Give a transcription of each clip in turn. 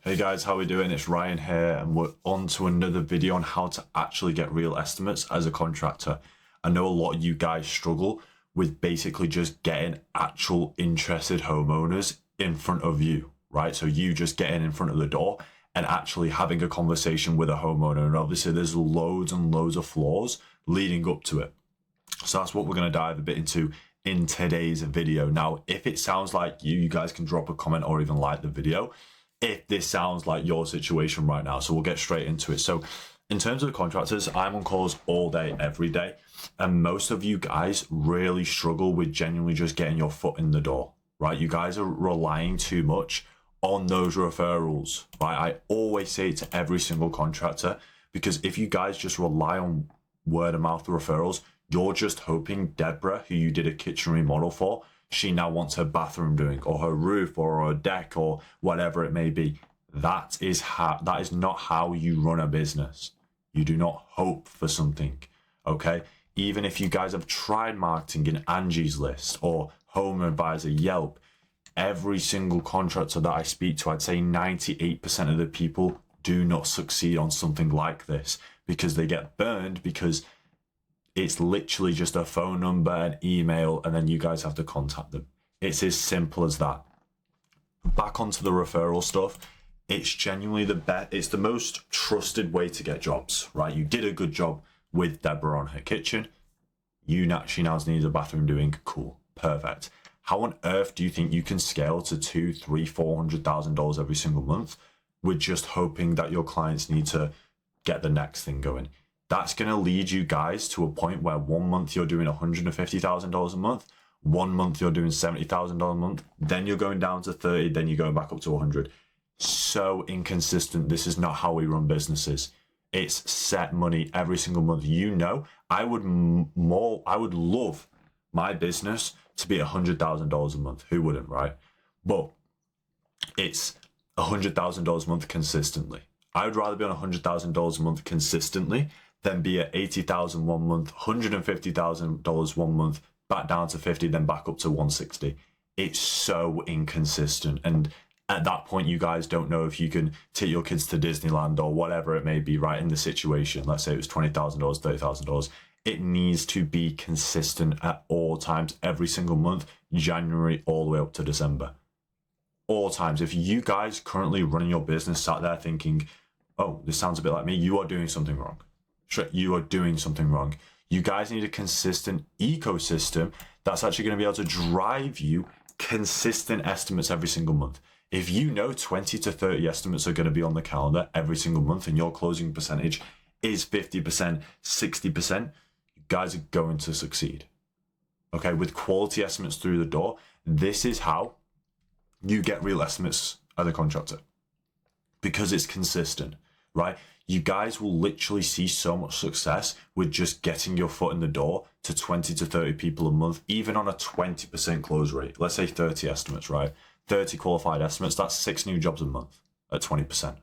Hey guys, how we doing? It's Ryan here, and we're on to another video on how to actually get real estimates as a contractor. I know a lot of you guys struggle with basically just getting actual interested homeowners in front of you, right? So you just getting in front of the door and actually having a conversation with a homeowner. And obviously there's loads and loads of flaws leading up to it. So that's what we're going to dive a bit into in today's video. Now, if it sounds like you guys can drop a comment or even like the video if this sounds like your situation right now. So we'll get straight into it. So in terms of the contractors, I'm on calls all day, every day. And most of you guys really struggle with genuinely just getting your foot in the door, right? You guys are relying too much on those referrals, right? I always say it to every single contractor, because if you guys just rely on word of mouth referrals, you're just hoping Deborah, who you did a kitchen remodel for, she now wants her bathroom doing, or her roof, or her deck, or whatever it may be. That is not how you run a business. You do not hope for something, okay? Even if you guys have tried marketing in Angie's List or Home Advisor, Yelp, every single contractor that I speak to, I'd say 98% of the people do not succeed on something like this because they get burned, because it's literally just a phone number, an email, and then you guys have to contact them. It's as simple as that. Back onto the referral stuff. It's genuinely the best. It's the most trusted way to get jobs, right? You did a good job with Deborah on her kitchen. She now needs a bathroom doing. Cool, perfect. How on earth do you think you can scale to $200,000, $300,000, $400,000 every single month with just hoping that your clients need to get the next thing going? That's going to lead you guys to a point where 1 month you're doing $150,000 a month, 1 month you're doing $70,000 a month, then you're going down to 30, then you're going back up to 100. So inconsistent. This is not how we run businesses. It's set money every single month. You know, I would love my business to be $100,000 a month. Who wouldn't, right? But it's $100,000 a month consistently. I would rather be on $100,000 a month consistently than be at $80,000 1 month, $150,000 1 month, back down to 50, then back up to 160. It's so inconsistent. And at that point, you guys don't know if you can take your kids to Disneyland or whatever it may be, right? In the situation, let's say it was $20,000, $30,000. It needs to be consistent at all times, every single month, January all the way up to December. All times. If you guys currently running your business sat there thinking, oh, this sounds a bit like me, you are doing something wrong. You are doing something wrong. You guys need a consistent ecosystem that's actually going to be able to drive you consistent estimates every single month. If you know 20 to 30 estimates are going to be on the calendar every single month and your closing percentage is 50%, 60%, you guys are going to succeed. Okay, with quality estimates through the door, this is how you get real estimates as a contractor, because it's consistent, right? You guys will literally see so much success with just getting your foot in the door to 20 to 30 people a month, even on a 20% close rate. Let's say 30 estimates, right? 30 qualified estimates, that's 6 new jobs a month at 20%.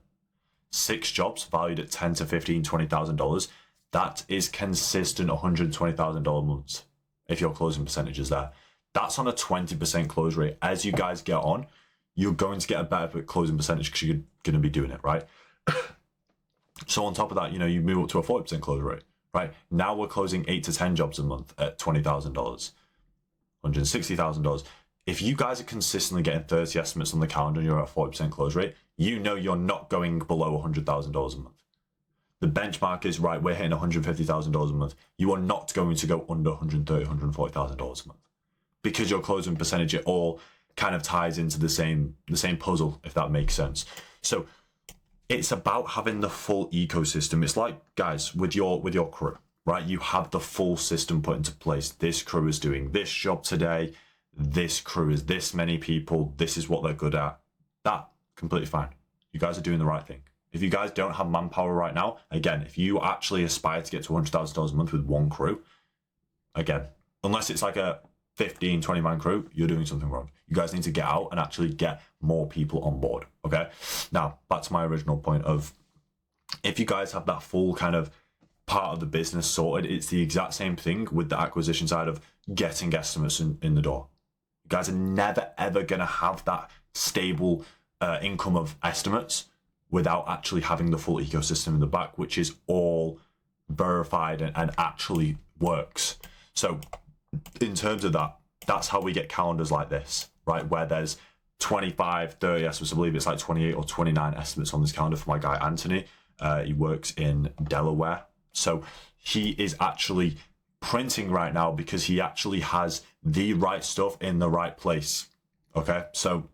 6 jobs valued at $10 to $15, $20,000. That is consistent $120,000 months if your closing percentage is there. That's on a 20% close rate. As you guys get on, you're going to get a better closing percentage because you're going to be doing it, right? So on top of that, you move up to a 40% close rate, right? Now we're closing 8 to 10 jobs a month at $20,000, $160,000. If you guys are consistently getting 30 estimates on the calendar and you're at a 40% close rate, you're not going below $100,000 a month. The benchmark is, right, we're hitting $150,000 a month. You are not going to go under $130,000, $140,000 a month, because your closing percentage, it all kind of ties into the same puzzle, if that makes sense. So it's about having the full ecosystem. It's like, guys, with your crew, right? You have the full system put into place. This crew is doing this job today. This crew is this many people. This is what they're good at. That, completely fine. You guys are doing the right thing. If you guys don't have manpower right now, again, if you actually aspire to get to $100,000 a month with one crew, again, unless it's like a 15, 20 man crew, you're doing something wrong. You guys need to get out and actually get more people on board, okay? Now, back to my original point of, if you guys have that full kind of part of the business sorted, it's the exact same thing with the acquisition side of getting estimates in the door. You guys are never, ever going to have that stable income of estimates without actually having the full ecosystem in the back, which is all verified and actually works. So in terms of that, that's how we get calendars like this, right? Where there's 25, 30 estimates. I believe it's like 28 or 29 estimates on this calendar for my guy, Anthony. He works in Delaware. So he is actually printing right now because he actually has the right stuff in the right place. Okay. So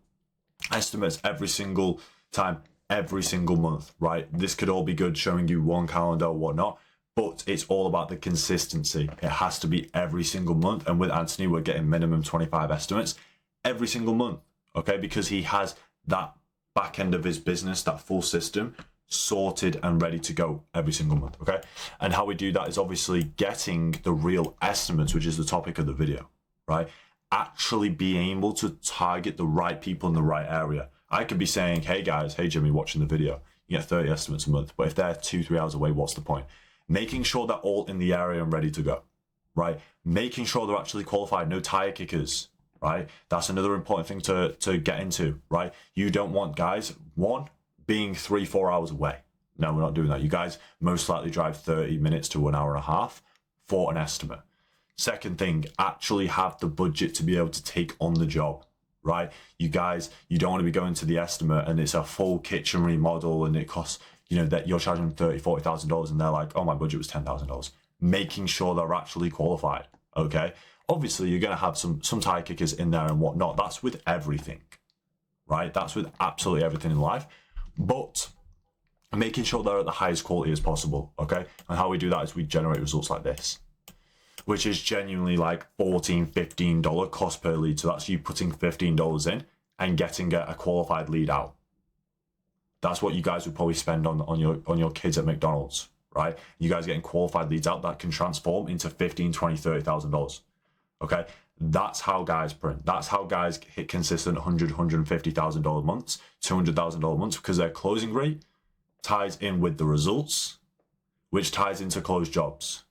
estimates every single time, every single month, right? This could all be good showing you one calendar or whatnot, but it's all about the consistency. It has to be every single month. And with Anthony, we're getting minimum 25 estimates every single month, okay? Because he has that back end of his business, that full system sorted and ready to go every single month, okay? And how we do that is obviously getting the real estimates, which is the topic of the video, right? Actually being able to target the right people in the right area. I could be saying, hey guys, hey Jimmy, watching the video, you get 30 estimates a month, but if they're 2-3 hours away, what's the point? Making sure they're all in the area and ready to go, right? Making sure they're actually qualified, no tire kickers, right? That's another important thing to get into, right? You don't want guys, one, being 3-4 hours away. No, we're not doing that. You guys most likely drive 30 minutes to 1 hour and a half for an estimate. Second thing, actually have the budget to be able to take on the job, right? You guys, you don't want to be going to the estimate and it's a full kitchen remodel and it costs, you know, that you're charging $30,000, $40,000 and they're like, oh, my budget was $10,000. Making sure they're actually qualified, okay? Obviously, you're going to have some tire kickers in there and whatnot. That's with everything, right? That's with absolutely everything in life. But making sure they're at the highest quality as possible, okay? And how we do that is we generate results like this, which is genuinely like $14, $15 cost per lead. So that's you putting $15 in and getting a qualified lead out. That's what you guys would probably spend on your kids at McDonald's, right? You guys getting qualified leads out that can transform into $15,000, $20,000, $30,000. Okay, that's how guys print. That's how guys hit consistent $100,000, $150,000 months, $200,000 months, because their closing rate ties in with the results, which ties into closed jobs.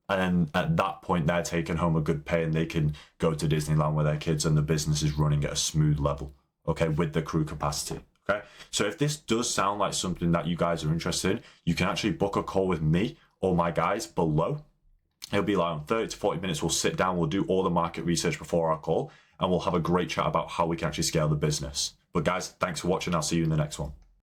And then at that point, they're taking home a good pay and they can go to Disneyland with their kids and the business is running at a smooth level, okay, with the crew capacity. Okay, so if this does sound like something that you guys are interested in, you can actually book a call with me or my guys below. It'll be like 30 to 40 minutes. We'll sit down, we'll do all the market research before our call, and we'll have a great chat about how we can actually scale the business. But guys, thanks for watching. I'll see you in the next one.